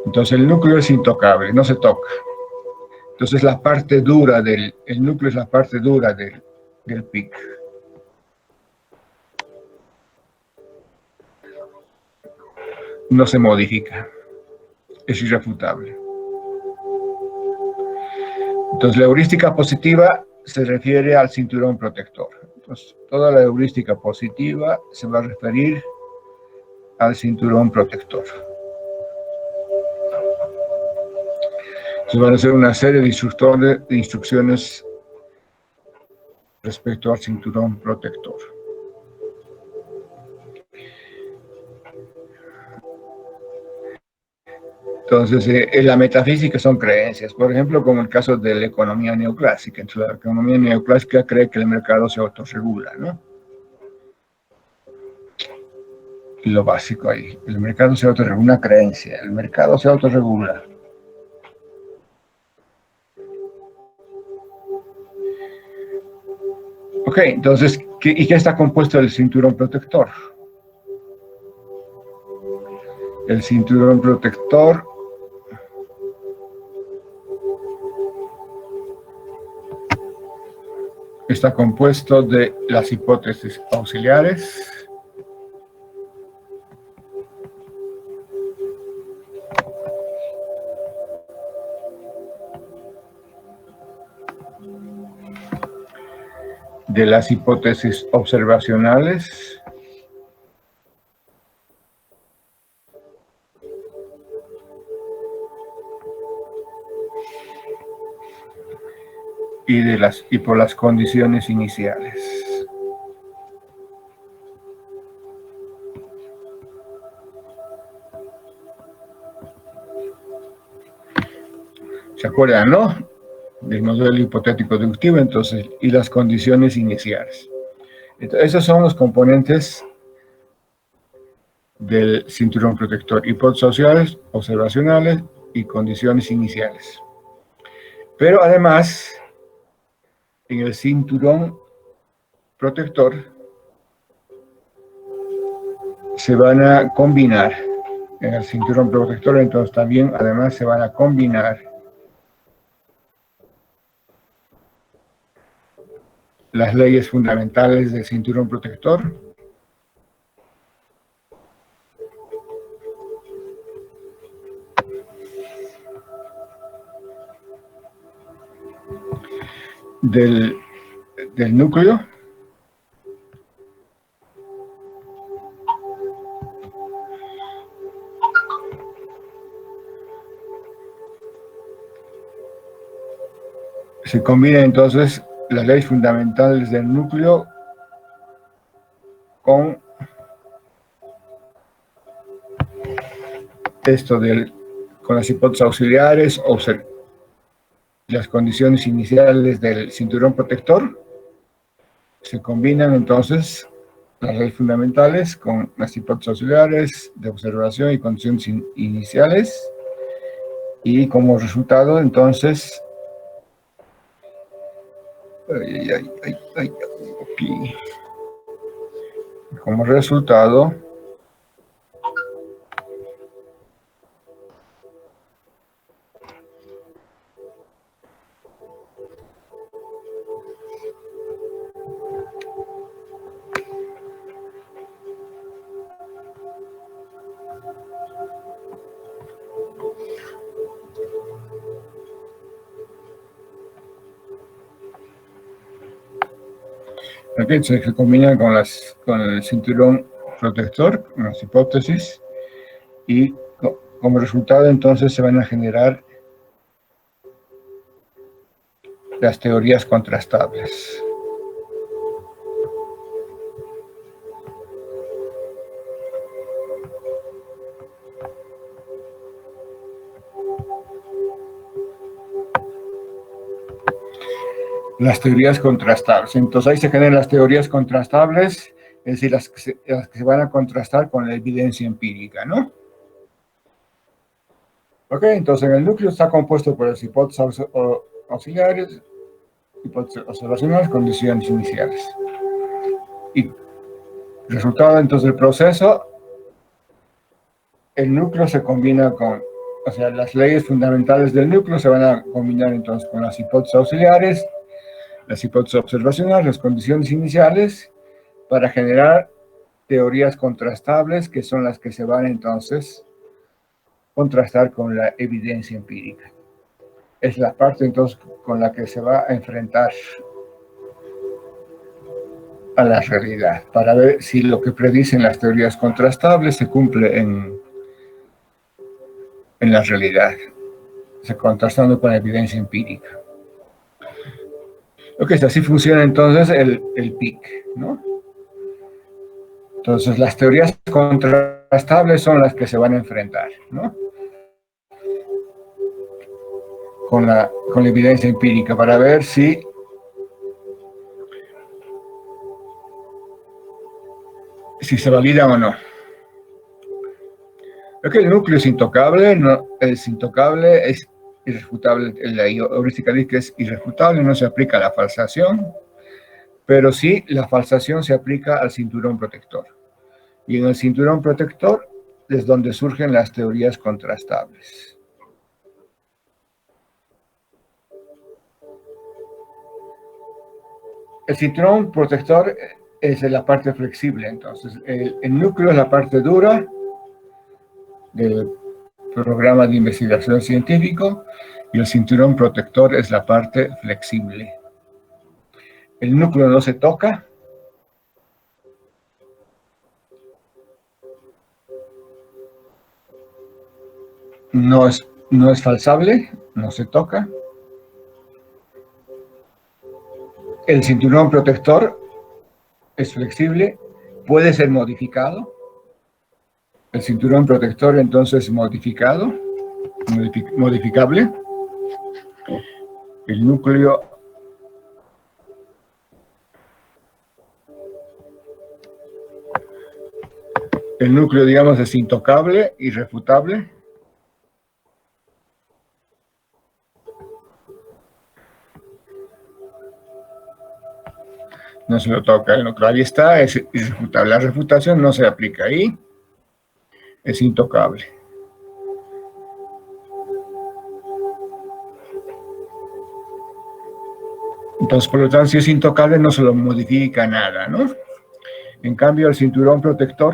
Entonces el núcleo es intocable, no se toca. Entonces la parte dura el núcleo es la parte dura del PIC. No se modifica, es irrefutable. Entonces la heurística positiva se refiere al cinturón protector. Entonces toda la heurística positiva se va a referir al cinturón protector. Se van a hacer una serie de instrucciones respecto al cinturón protector. Entonces, en la metafísica son creencias, por ejemplo, como el caso de la economía neoclásica. Entonces, la economía neoclásica cree que el mercado se autorregula, ¿no? Lo básico ahí, el mercado se autorregula, una creencia, el mercado se autorregula. Ok, entonces, ¿y qué está compuesto del cinturón protector? El cinturón protector está compuesto de las hipótesis auxiliares, de las hipótesis observacionales y por las condiciones iniciales. ¿Se acuerdan, no? Del modelo hipotético deductivo, entonces, y las condiciones iniciales. Entonces, esos son los componentes del cinturón protector: hipótesis sociales, observacionales y condiciones iniciales. Pero además, en el cinturón protector se van a combinar, en el cinturón protector, entonces también además se van a combinar las leyes fundamentales del cinturón protector del núcleo se combinan entonces las leyes fundamentales del núcleo con esto con las hipótesis auxiliares, las condiciones iniciales del cinturón protector. Se combinan entonces las leyes fundamentales con las hipótesis auxiliares de observación y condiciones iniciales, y como resultado entonces aquí. Como resultado Ok, se combinan con el cinturón protector, con las hipótesis, y como resultado entonces se van a generar las teorías contrastables. Las teorías contrastables. Entonces ahí se generan las teorías contrastables, es decir, las que se van a contrastar con la evidencia empírica, ¿no? Ok, entonces el núcleo está compuesto por las hipótesis auxiliares, hipótesis observacionales, condiciones iniciales. Y resultado entonces del proceso, el núcleo se combina con, o sea, las leyes fundamentales del núcleo se van a combinar entonces con las hipótesis auxiliares, las hipótesis observacionales, las condiciones iniciales, para generar teorías contrastables, que son las que se van entonces contrastar con la evidencia empírica. Es la parte entonces con la que se va a enfrentar a la realidad, para ver si lo que predicen las teorías contrastables se cumple en la realidad, se contrastando con la evidencia empírica. Ok, así funciona entonces el PIC, ¿no? Entonces las teorías contrastables son las que se van a enfrentar, ¿no? Con la evidencia empírica, para ver si se valida o no. Ok, el núcleo es intocable, es irrefutable, la heurística dice que es irrefutable, no se aplica a la falsación, pero sí la falsación se aplica al cinturón protector. Y en el cinturón protector es donde surgen las teorías contrastables. El cinturón protector es la parte flexible, entonces. El núcleo es la parte dura del programa de investigación científico y el cinturón protector es la parte flexible. El núcleo no se toca. No es falsable, no se toca. El cinturón protector es flexible, puede ser modificado. El cinturón protector entonces modificable. El núcleo digamos es intocable, irrefutable. No se lo toca, el núcleo ahí está, es irrefutable. La refutación no se aplica ahí, es intocable. Entonces, por lo tanto, si es intocable, no se lo modifica nada, ¿no? En cambio, el cinturón protector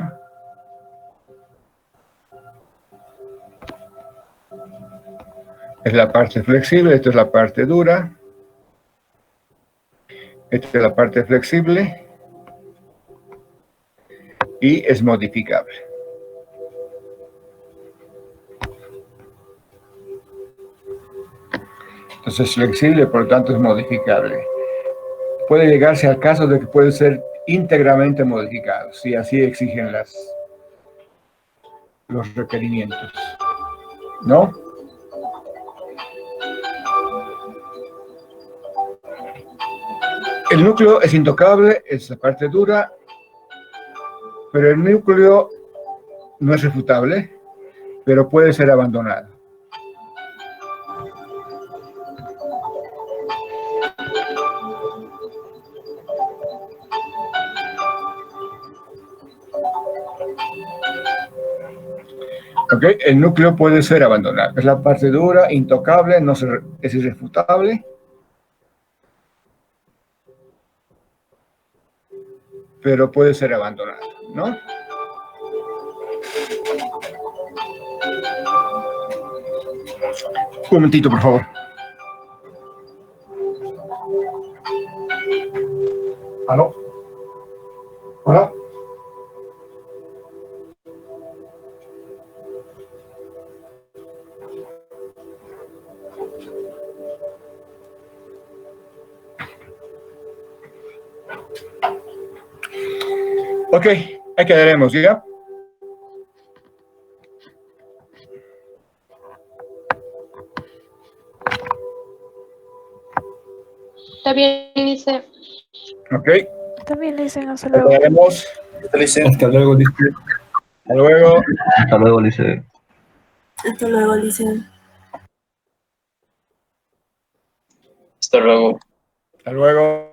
es la parte flexible, esta es la parte dura. Esta es la parte flexible y es modificable. Entonces es flexible, por lo tanto es modificable. Puede llegarse al caso de que puede ser íntegramente modificado, si así exigen los requerimientos, ¿no? El núcleo es intocable, es la parte dura, pero el núcleo no es refutable, pero puede ser abandonado. Ok, el núcleo puede ser abandonado. Es la parte dura, intocable, es irrefutable. Pero puede ser abandonado, ¿no? Un momentito, por favor. ¿Aló? ¿Ah? Ok, ahí quedaremos, ¿ya? Está bien, dice. Ok, También le dicen hasta ahí luego. quedaremos. Hasta luego, dice. Hasta luego. Hasta luego, dice. Hasta luego, dice. Hasta luego. Hasta luego.